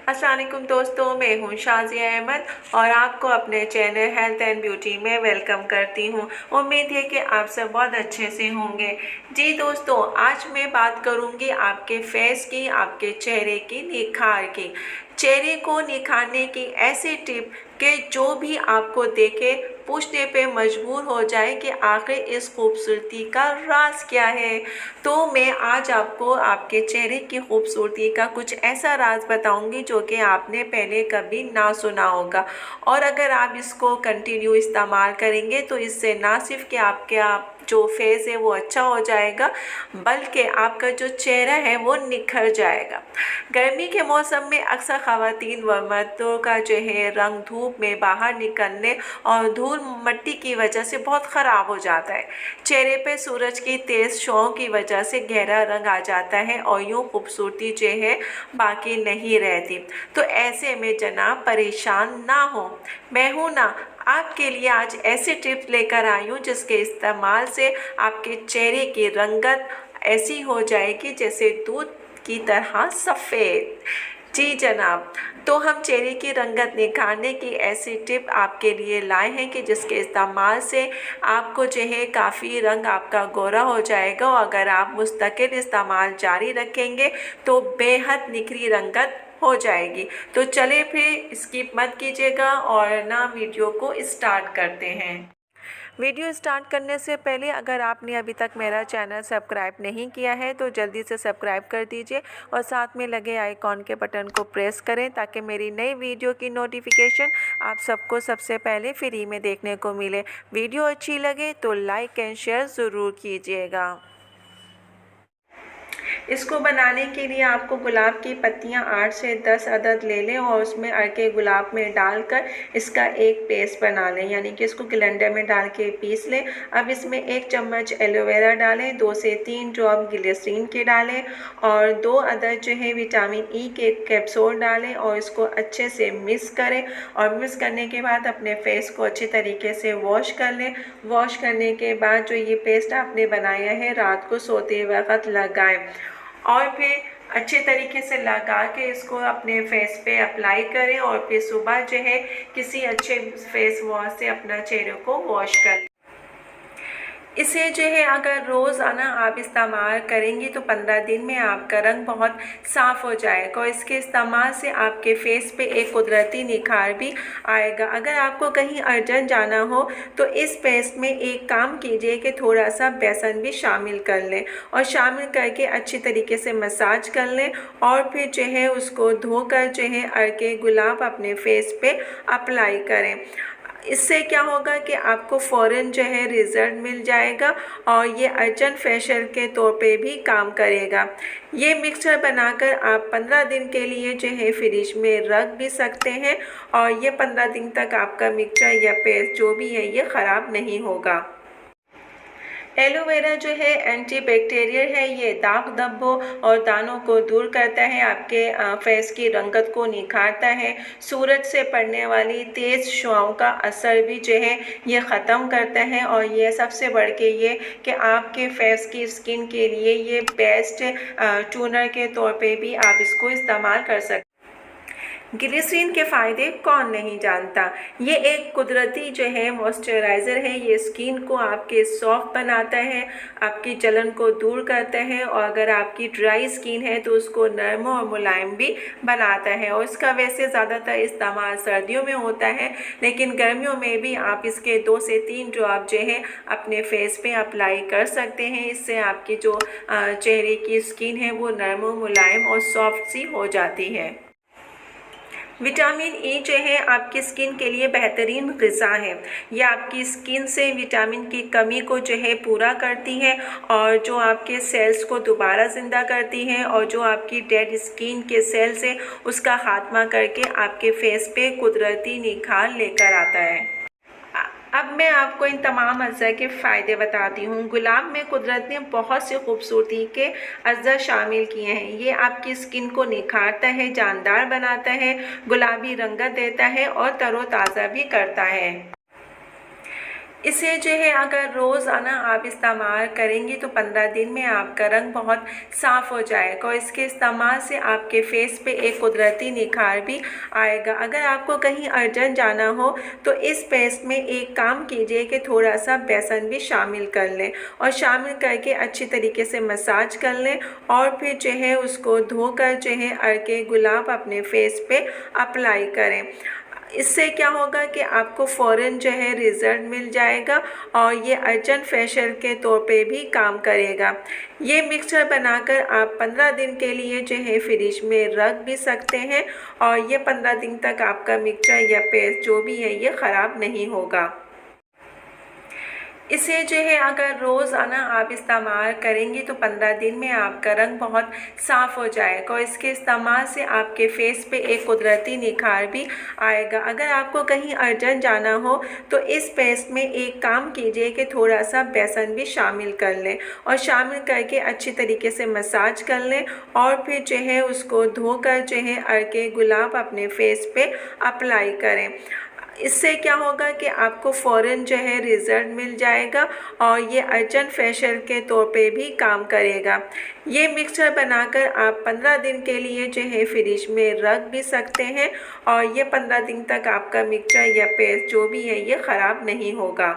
अस्सलाम वालेकुम दोस्तों, मैं हूँ शाज़िया अहमद और आपको अपने चैनल हेल्थ एंड ब्यूटी में वेलकम करती हूँ। उम्मीद है कि आप सब बहुत अच्छे से होंगे। जी दोस्तों, आज मैं बात करूँगी आपके फेस की, आपके चेहरे की निखार की। चेहरे को निखारने की ऐसी टिप कि जो भी आपको देखे पूछने पे मजबूर हो जाए कि आखिर इस खूबसूरती का राज क्या है। तो मैं आज आपको आपके चेहरे की खूबसूरती का कुछ ऐसा राज बताऊंगी जो कि आपने पहले कभी ना सुना होगा। और अगर आप इसको कंटिन्यू इस्तेमाल करेंगे तो इससे ना सिर्फ कि आप जो फेस है वो अच्छा हो जाएगा, बल्कि आपका जो चेहरा है वो निखर जाएगा। गर्मी के मौसम में अक्सर ख़वातीन व मर्दों का जो है रंग धूप में बाहर निकलने और धूल मिट्टी की वजह से बहुत ख़राब हो जाता है। चेहरे पे सूरज की तेज़ छांव की वजह से गहरा रंग आ जाता है और यूँ खूबसूरती जो है बाकी नहीं रहती। तो ऐसे में जनाब परेशान ना हो, मैं हूँ ना आपके लिए आज ऐसे टिप्स लेकर आई हूँ जिसके इस्तेमाल से आपके चेहरे की रंगत ऐसी हो जाएगी जैसे दूध की तरह सफ़ेद। जी जनाब, तो हम चेहरे की रंगत निखारने की ऐसी टिप आपके लिए लाए हैं कि जिसके इस्तेमाल से आपको जो है काफ़ी रंग आपका गोरा हो जाएगा और अगर आप मुस्तकिल इस्तेमाल जारी रखेंगे तो बेहद निखरी रंगत हो जाएगी। तो चले फिर स्किप मत कीजिएगा और ना वीडियो को स्टार्ट करते हैं। वीडियो स्टार्ट करने से पहले अगर आपने अभी तक मेरा चैनल सब्सक्राइब नहीं किया है तो जल्दी से सब्सक्राइब कर दीजिए और साथ में लगे आइकॉन के बटन को प्रेस करें ताकि मेरी नई वीडियो की नोटिफिकेशन आप सबको सबसे पहले फ्री में देखने को मिले। वीडियो अच्छी लगे तो लाइक एंड शेयर ज़रूर कीजिएगा। इसको बनाने के लिए आपको गुलाब की पत्तियां 8 से 10 अदद ले लें और उसमें अर्के गुलाब में डालकर इसका एक पेस्ट बना लें, यानी कि इसको ब्लेंडर में डाल के पीस लें। अब इसमें 1 चम्मच एलोवेरा डालें, 2 से 3 ड्रॉप ग्लिसरीन के डालें और 2 अदद जो है विटामिन ई के कैप्सूल डालें और इसको अच्छे से मिक्स करें। और मिक्स करने के बाद अपने फेस को अच्छे तरीके से वॉश कर लें। वॉश करने के बाद जो ये पेस्ट आपने बनाया है रात को सोते वक्त लगाएं और फिर अच्छे तरीके से लगा के इसको अपने फेस पे अप्लाई करें और फिर सुबह जो है किसी अच्छे फेस वॉश से अपना चेहरे को वॉश कर लें। इसे जो है अगर रोज़ाना आप इस्तेमाल करेंगी तो 15 दिन में आपका रंग बहुत साफ़ हो जाएगा और इसके इस्तेमाल से आपके फेस पे एक कुदरती निखार भी आएगा। अगर आपको कहीं अर्जेंट जाना हो तो इस पेस्ट में एक काम कीजिए कि थोड़ा सा बेसन भी शामिल कर लें और शामिल करके अच्छी तरीके से मसाज कर लें और फिर जो है उसको धोकर जो है अर्के गुलाब अपने फेस पे अप्लाई करें। इससे क्या होगा कि आपको फ़ौरन जो है रिज़ल्ट मिल जाएगा और ये अर्जेंट फेशियल के तौर पे भी काम करेगा। ये मिक्सचर बनाकर आप 15 दिन के लिए जो है फ्रिज में रख भी सकते हैं और ये 15 दिन तक आपका मिक्सचर या पेस्ट जो भी है ये ख़राब नहीं होगा। एलोवेरा जो है एंटी बैक्टीरियल है, ये दाग धब्बों और दानों को दूर करता है, आपके फेस की रंगत को निखारता है, सूरज से पड़ने वाली तेज़ शुआओं का असर भी जो है ये ख़त्म करता है और ये सबसे बढ़ के ये कि आपके फेस की स्किन के लिए ये बेस्ट टूनर के तौर पे भी आप इसको इस्तेमाल कर सकते हैं। ग्लिसरीन के फ़ायदे कौन नहीं जानता। ये एक कुदरती जो है मॉइस्चराइज़र है, ये स्किन को आपके सॉफ्ट बनाता है, आपकी जलन को दूर करता है और अगर आपकी ड्राई स्किन है तो उसको नरम और मुलायम भी बनाता है। और इसका वैसे ज़्यादातर इस्तेमाल सर्दियों में होता है, लेकिन गर्मियों में भी आप इसके 2 से 3 ड्रॉप जो है अपने फेस पे अप्लाई कर सकते हैं। इससे आपकी जो चेहरे की स्किन है वो नरम और मुलायम और सॉफ्ट सी हो जाती है। विटामिन ई जो है आपकी स्किन के लिए बेहतरीन ग़िज़ा है। यह आपकी स्किन से विटामिन की कमी को जो है पूरा करती है और जो आपके सेल्स को दोबारा ज़िंदा करती है और जो आपकी डेड स्किन के सेल्स है उसका खात्मा करके आपके फेस पे कुदरती निखार लेकर आता है। अब मैं आपको इन तमाम अज़ा के फ़ायदे बताती हूँ। गुलाब में कुदरत ने बहुत सी खूबसूरती के अज़ा शामिल किए हैं। ये आपकी स्किन को निखारता है, जानदार बनाता है, गुलाबी रंगत देता है और तरोताज़ा भी करता है। इसे जो है अगर रोज़ाना आप इस्तेमाल करेंगी तो 15 दिन में आपका रंग बहुत साफ़ हो जाएगा और इसके इस्तेमाल से आपके फेस पे एक कुदरती निखार भी आएगा। अगर आपको कहीं अर्जेंट जाना हो तो इस पेस्ट में एक काम कीजिए कि थोड़ा सा बेसन भी शामिल कर लें और शामिल करके अच्छी तरीके से मसाज कर लें और फिर जो है उसको धोकर जो है अर्के गुलाब अपने फेस पे अप्लाई करें। इससे क्या होगा कि आपको फ़ौरन जो है रिज़ल्ट मिल जाएगा और ये अर्जेंट फेशियल के तौर पे भी काम करेगा। ये मिक्सचर बनाकर आप 15 दिन के लिए जो है फ्रिज में रख भी सकते हैं और ये 15 दिन तक आपका मिक्सचर या पेस्ट जो भी है ये ख़राब नहीं होगा। इसे जो है अगर रोज़ाना आप इस्तेमाल करेंगी तो 15 दिन में आपका रंग बहुत साफ़ हो जाएगा और इसके इस्तेमाल से आपके फेस पे एक कुदरती निखार भी आएगा। अगर आपको कहीं अर्जेंट जाना हो तो इस पेस्ट में एक काम कीजिए कि थोड़ा सा बेसन भी शामिल कर लें और शामिल करके अच्छी तरीके से मसाज कर लें और फिर जो है उसको धोकर जो है अर्के गुलाब अपने फेस पे अप्लाई करें। इससे क्या होगा कि आपको फ़ौरन जो है रिज़ल्ट मिल जाएगा और ये अर्जेंट फेशियल के तौर पे भी काम करेगा। ये मिक्सचर बनाकर आप 15 दिन के लिए जो है फ्रिज में रख भी सकते हैं और ये 15 दिन तक आपका मिक्सचर या पेस्ट जो भी है ये ख़राब नहीं होगा।